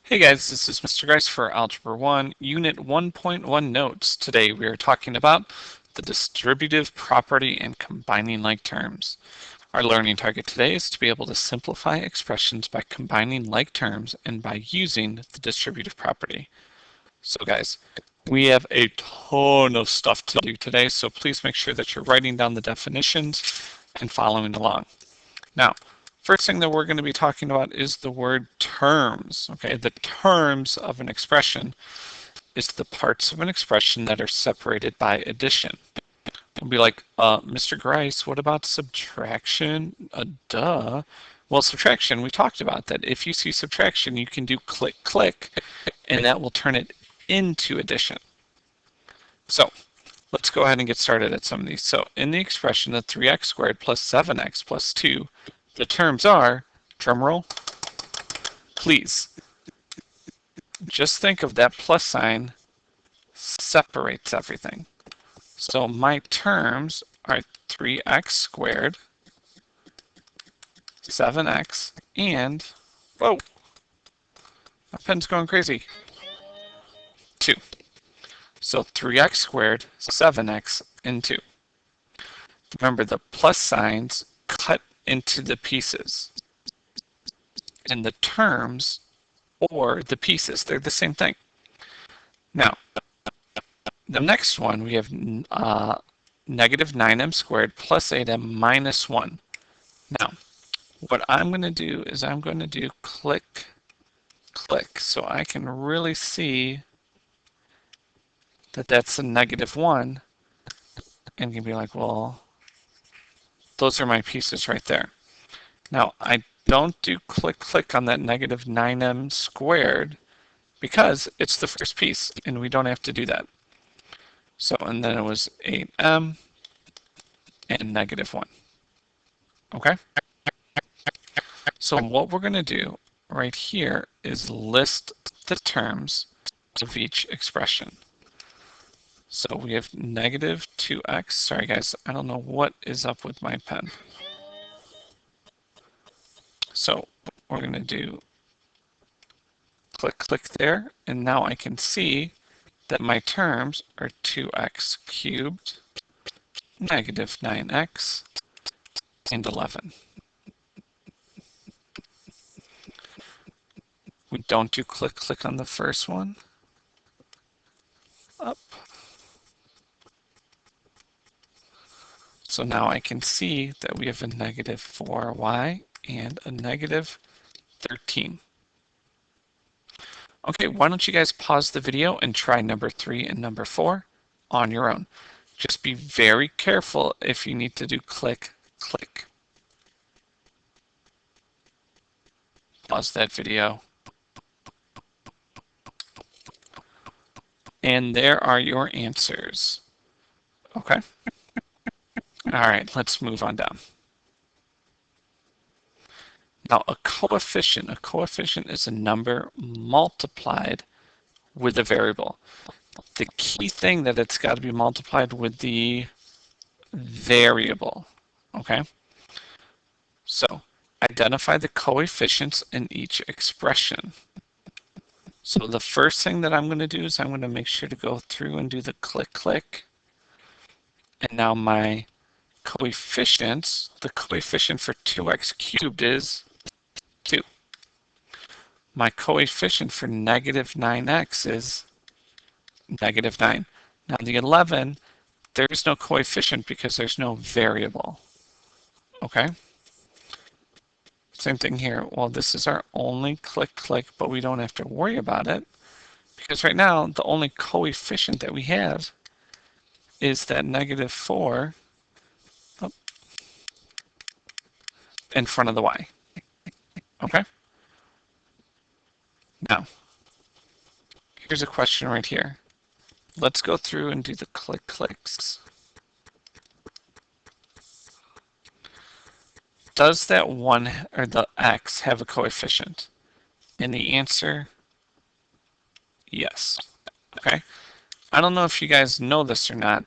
Hey guys, this is Mr. Grice for Algebra 1, Unit 1.1 Notes. Today we are talking about the distributive property and combining like terms. Our learning target today is to be able to simplify expressions by combining like terms and by using the distributive property. So guys, we have a ton of stuff to do today, so please make sure that you're writing down the definitions and following along. Now, first thing that we're going to be talking about is the word terms. Okay, the terms of an expression is the parts of an expression that are separated by addition. We'll be like, Mr. Grice, what about subtraction? Duh. Well, subtraction, we talked about that. If you see subtraction, you can do click, click, and that will turn it into addition. So let's go ahead and get started at some of these. So in the expression of 3x squared plus 7x plus 2, the terms are, drumroll, please. Just think of that plus sign separates everything. So my terms are 3x squared, 7x, and, whoa, my pen's going crazy, 2. So 3x squared, 7x, and 2. Remember, the plus signs cut into the pieces. And the terms, or the pieces, they're the same thing. Now, the next one, we have negative 9m squared plus 8m minus 1. Now, what I'm going to do is I'm going to do click, click, so I can really see that that's a negative 1, and you can be like, well, those are my pieces right there. Now, I don't do click, click on that negative 9m squared because it's the first piece, and we don't have to do that. So, and then it was 8m and negative 1. Okay? So what we're going to do right here is list the terms of each expression. So we have negative 2x. Sorry guys, I don't know what is up with my pen. So we're going to do click, click there, and now I can see that my terms are 2x cubed, negative 9x, and 11. We don't do click, click on the first one. Up. So now I can see that we have a negative 4y and a negative 13. Okay, why don't you guys pause the video and try number 3 and number 4 on your own. Just be very careful if you need to do click, click. Pause that video. And there are your answers. Okay? All right, let's move on down. Now, a coefficient is a number multiplied with a variable. The key thing that it's got to be multiplied with the variable, okay? So, identify the coefficients in each expression. So the first thing that I'm going to do is I'm going to make sure to go through and do the click, click. And now my coefficients, the coefficient for 2x cubed is 2. My coefficient for negative 9x is negative 9. Now the 11, there's no coefficient because there's no variable. Okay? Same thing here. Well, this is our only click, click, but we don't have to worry about it because right now the only coefficient that we have is that negative 4 in front of the y. Okay? Now, here's a question right here. Let's go through and do the click clicks. Does that 1 or the x have a coefficient? And the answer, yes. Okay? I don't know if you guys know this or not,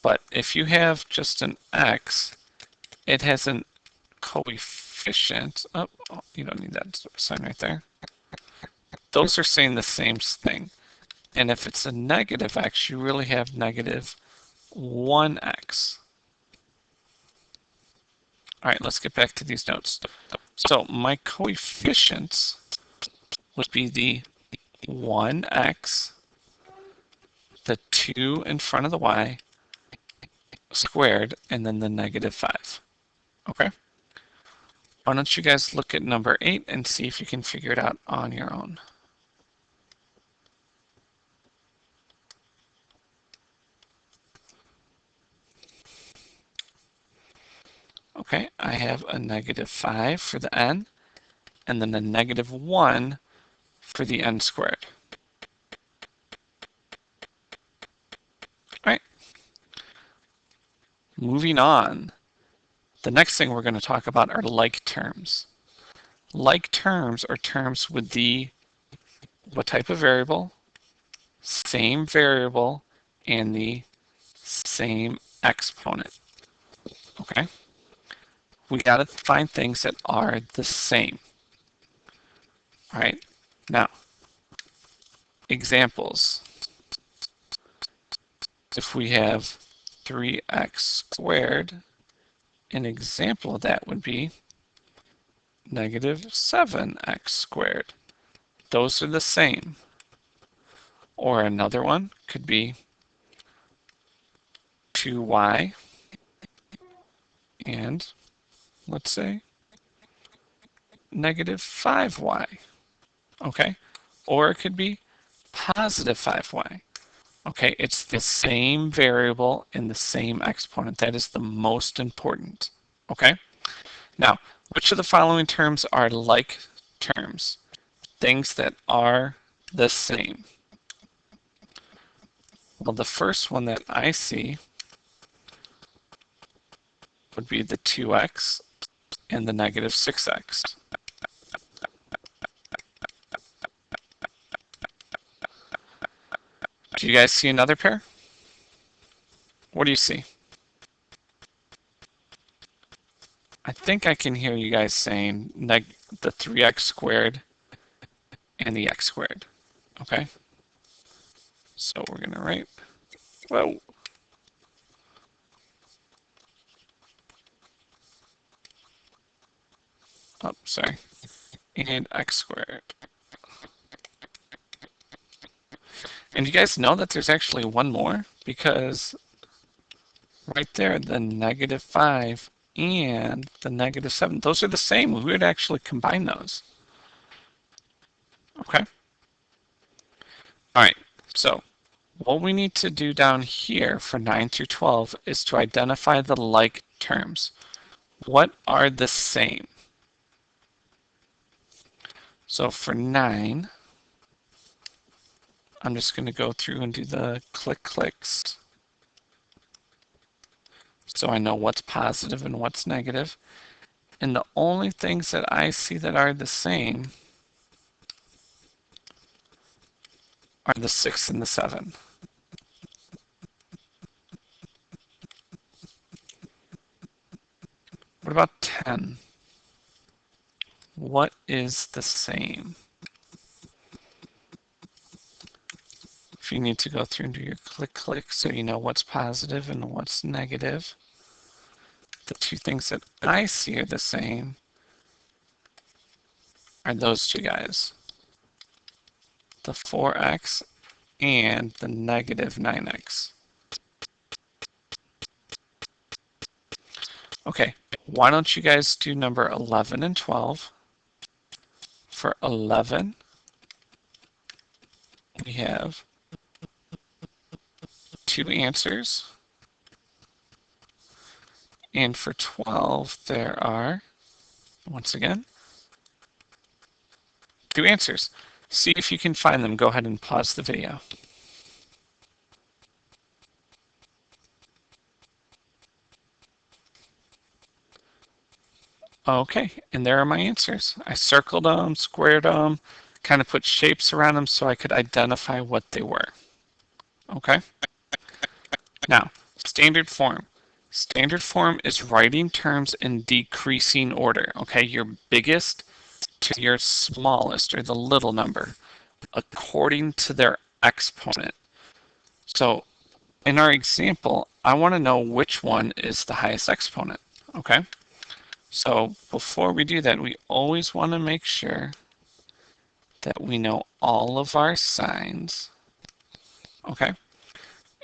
but if you have just an x, it has a coefficient. Oh, you don't need that sign right there. those are saying the same thing. And if it's a negative x, you really have negative 1x. All right, let's get back to these notes. So my coefficients would be the 1x, the 2 in front of the y, squared, and then the negative 5. Okay? Why don't you guys look at number 8 and see if you can figure it out on your own. Okay, I have a negative 5 for the n, and then a negative 1 for the n squared. All right. Moving on. The next thing we're going to talk about are like terms. Like terms are terms with the what type of variable, same variable, and the same exponent. Okay? We got to find things that are the same. All right? Now, examples. If we have 3x squared, an example of that would be negative 7x squared. Those are the same. Or another one could be 2y and, let's say, negative 5y. Okay? Or it could be positive 5y. Okay, it's the same variable in the same exponent. That is the most important. Okay? Now, which of the following terms are like terms? Things that are the same. Well, the first one that I see would be the 2x and the negative 6x. Do you guys see another pair? What do you see? I think I can hear you guys saying the 3x squared and the x squared. Okay? So we're going to write, whoa. Oh, sorry. And x squared. And you guys know that there's actually one more, because right there, the negative 5 and the negative 7, those are the same. We would actually combine those. Okay? All right, so what we need to do down here for 9 through 12 is to identify the like terms. What are the same? So for 9, I'm just going to go through and do the clicks so I know what's positive and what's negative. And the only things that I see that are the same are the 6 and the 7. What about 10? What is the same? If you need to go through and do your click so you know what's positive and what's negative, the two things that I see are the same are those two guys. The 4x and the negative 9x. Okay, why don't you guys do number 11 and 12? For 11, we have 2 answers. And for 12, there are, once again, 2 answers. See if you can find them. Go ahead and pause the video. Okay, and there are my answers. I circled them, squared them, kind of put shapes around them so I could identify what they were. Okay? Now, standard form. Standard form is writing terms in decreasing order. Okay, your biggest to your smallest, or the little number. according to their exponent. So in our example, I want to know which one is the highest exponent, okay? So before we do that, we always want to make sure that we know all of our signs, okay?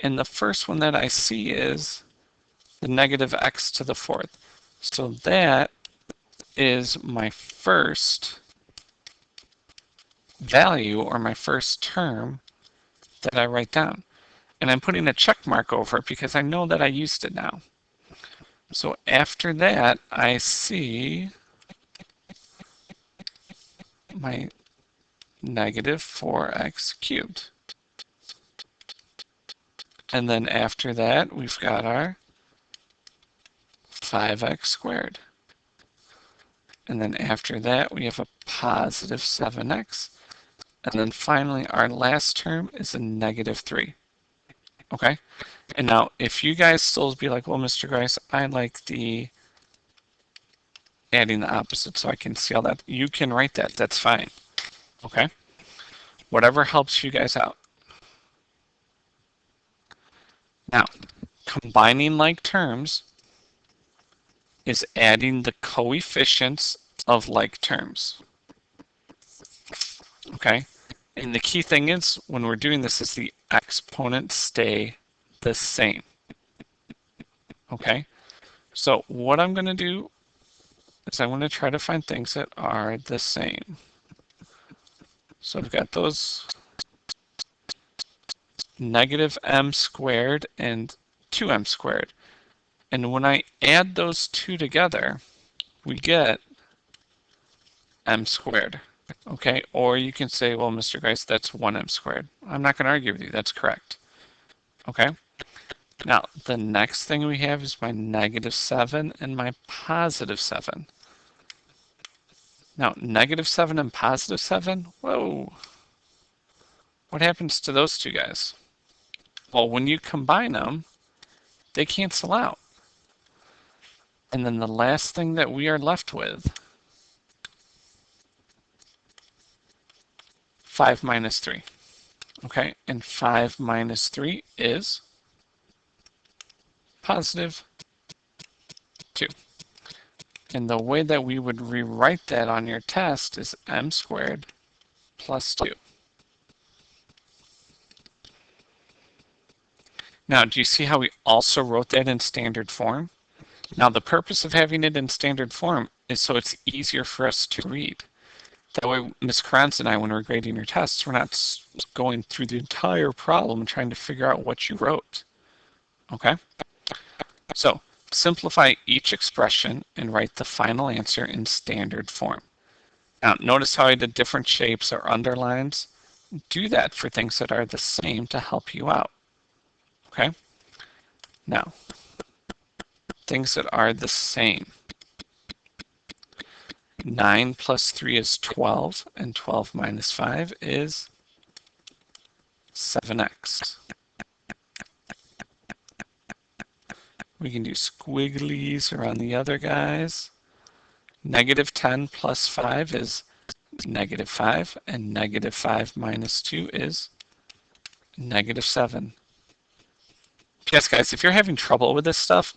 And the first one that I see is the negative x to the fourth. So that is my first value, or my first term that I write down. And I'm putting a check mark over it because I know that I used it now. So after that, I see my negative 4x cubed. And then after that, we've got our 5x squared. And then after that, we have a positive 7x. And then finally, our last term is a negative 3. Okay? And now, if you guys still be like, well, Mr. Grice, I like the adding the opposite so I can see all that, you can write that. That's fine. Okay? Whatever helps you guys out. Now, combining like terms is adding the coefficients of like terms. Okay? And the key thing is, when we're doing this, is the exponents stay the same. Okay? So what I'm going to do is I'm going to try to find things that are the same. So I've got those negative m squared and 2m squared. And when I add those two together, we get m squared. Okay, or you can say, well, Mr. Grice, that's 1m squared. I'm not going to argue with you. That's correct. Okay, now the next thing we have is my negative 7 and my positive 7. Now, negative 7 and positive 7, whoa. What happens to those two guys? Well, when you combine them, they cancel out. And then the last thing that we are left with, 5 minus 3. Okay, and 5 minus 3 is positive 2. And the way that we would rewrite that on your test is m squared plus 2. Now, do you see how we also wrote that in standard form? Now, the purpose of having it in standard form is so it's easier for us to read. That way, Ms. Carranza and I, when we're grading your tests, we're not going through the entire problem and trying to figure out what you wrote. Okay? So, simplify each expression and write the final answer in standard form. Now, notice how I did different shapes or underlines. Do that for things that are the same to help you out. Okay? Now, things that are the same. 9 plus 3 is 12, and 12 minus 5 is 7x. We can do squigglies around the other guys. Negative 10 plus 5 is negative 5, and negative 5 minus 2 is negative 7. Yes, guys, if you're having trouble with this stuff,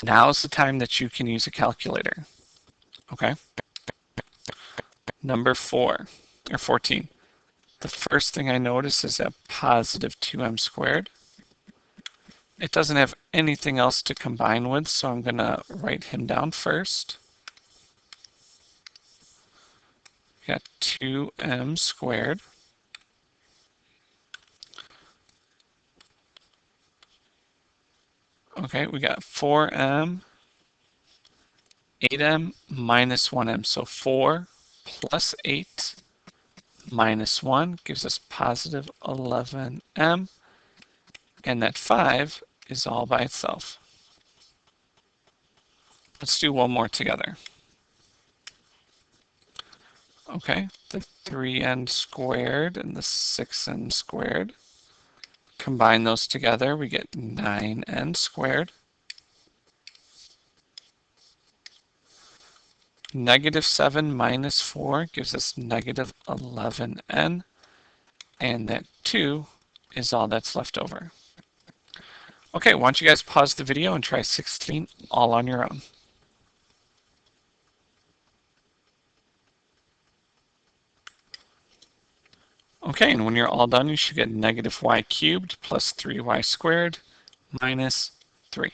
now's the time that you can use a calculator. Okay? Number 4, or 14. The first thing I notice is a positive 2m squared. It doesn't have anything else to combine with, so I'm going to write him down first. We got 2m squared. Okay, we got 4m, 8m minus 1m. So 4 plus 8 minus 1 gives us positive 11m. And that 5 is all by itself. Let's do one more together. Okay, the 3n squared and the 6n squared. Combine those together, we get 9n squared. Negative 7 minus 4 gives us negative 11n. and that 2 is all that's left over. Okay, why don't you guys pause the video and try 16 all on your own. Okay, and when you're all done, you should get negative y cubed plus 3y squared minus 3.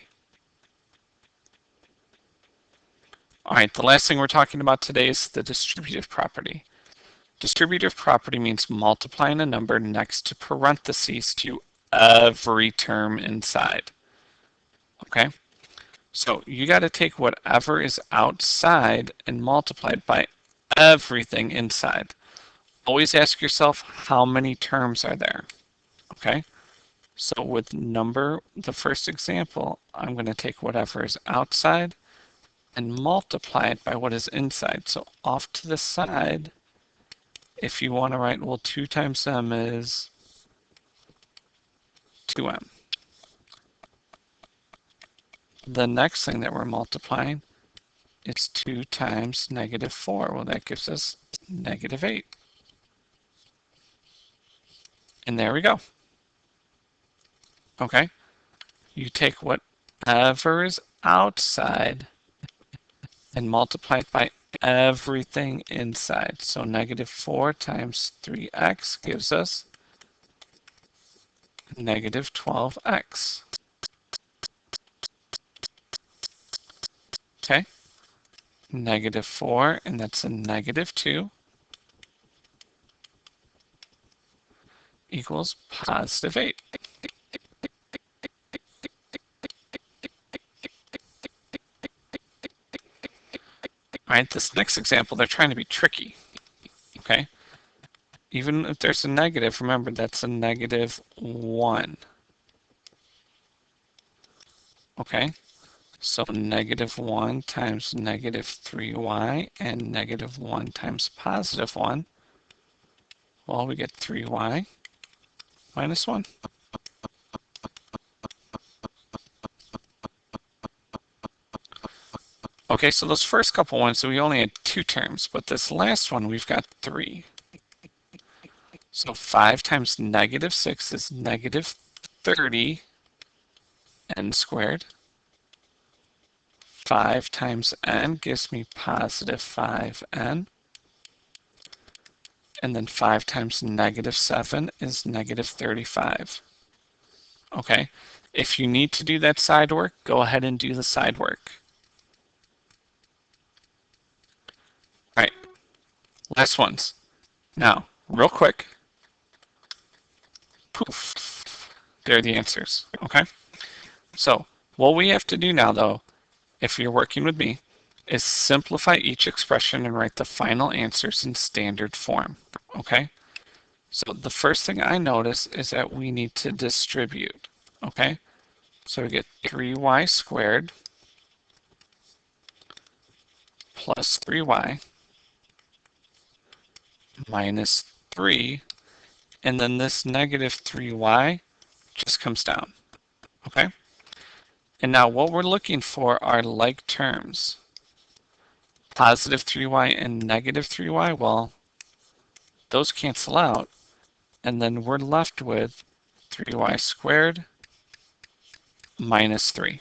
All right, the last thing we're talking about today is the distributive property. Distributive property means multiplying a number next to parentheses to every term inside. Okay, so you got to take whatever is outside and multiply it by everything inside. Always ask yourself, how many terms are there? Okay, so with the first example, I'm going to take whatever is outside and multiply it by what is inside. So off to the side, if you want to write, well, 2 times m is 2m. The next thing that we're multiplying is 2 times negative 4. Well, that gives us negative 8. And there we go. Okay, you take whatever is outside and multiply it by everything inside. So negative 4 times 3x gives us negative 12x. Okay, negative 4, and that's a negative 2, equals positive 8. All right, this next example, they're trying to be tricky. Okay, even if there's a negative, remember that's a negative 1. Okay, so negative 1 times negative 3y and negative 1 times positive 1. Well, we get 3y minus 1. Okay, so those first couple ones, we only had 2 terms, but this last one, we've got 3. So 5 times negative 6 is negative 30 n squared. 5 times n gives me positive 5n. And then 5 times negative 7 is negative 35. Okay, if you need to do that side work, go ahead and do the side work. All right, last ones. Now, real quick, poof, there are the answers. Okay, so what we have to do now, though, if you're working with me, is simplify each expression and write the final answers in standard form. Okay, so the first thing I notice is that we need to distribute. Okay, so we get 3y squared plus 3y minus 3, and then this negative 3y just comes down. Okay, and now what we're looking for are like terms. Positive 3y and negative 3y, well, those cancel out, and then we're left with 3y squared minus 3.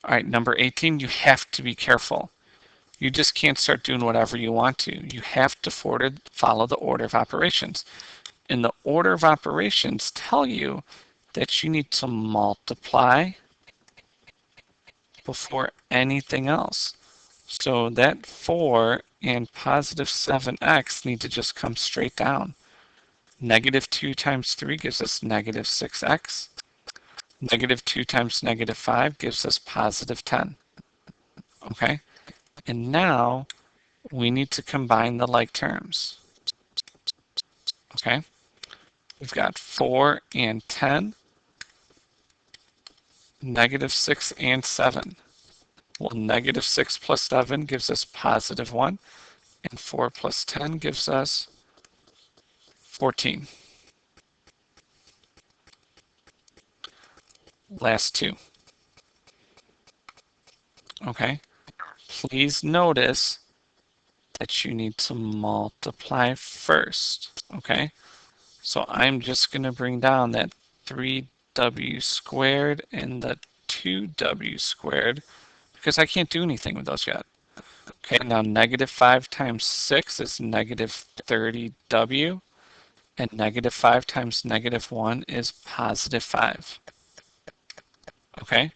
All right, number 18, you have to be careful. You just can't start doing whatever you want to. You have to follow the order of operations. And the order of operations tell you that you need to multiply before anything else. So that 4 and positive 7x need to just come straight down. Negative 2 times 3 gives us negative 6x. Negative 2 times negative 5 gives us positive 10. Okay? And now we need to combine the like terms. Okay? We've got 4 and 10, negative 6 and 7. Well, negative 6 plus 7 gives us positive 1, and 4 plus 10 gives us 14. Last two. Okay? Please notice that you need to multiply first, okay? So I'm just going to bring down that 3w squared and the 2w squared because I can't do anything with those yet. Okay, now negative 5 times 6 is negative 30w, and negative 5 times negative 1 is positive 5. Okay,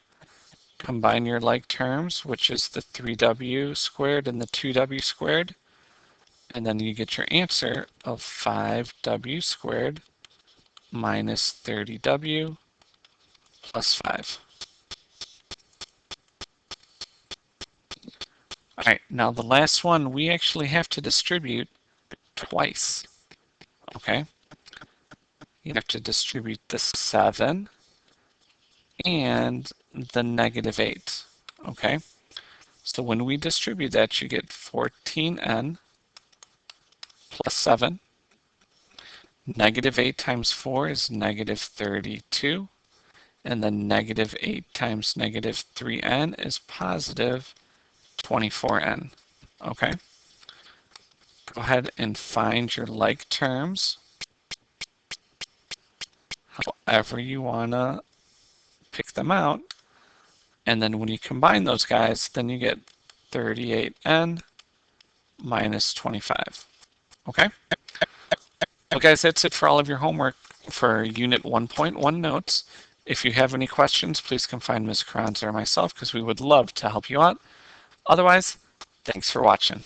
combine your like terms, which is the 3w squared and the 2w squared, and then you get your answer of 5w squared minus 30w plus 5. All right, now the last one we actually have to distribute twice. Okay, you have to distribute the 7 and the negative 8. Okay, so when we distribute that, you get 14n plus 7. Negative 8 times 4 is negative 32. And then negative 8 times negative 3n is positive 24n. Okay, go ahead and find your like terms however you want to pick them out. And then when you combine those guys, then you get 38n minus 25. Okay? Well, guys, that's it for all of your homework for Unit 1.1 notes. If you have any questions, please come find Ms. Carranza or myself because we would love to help you out. Otherwise, thanks for watching.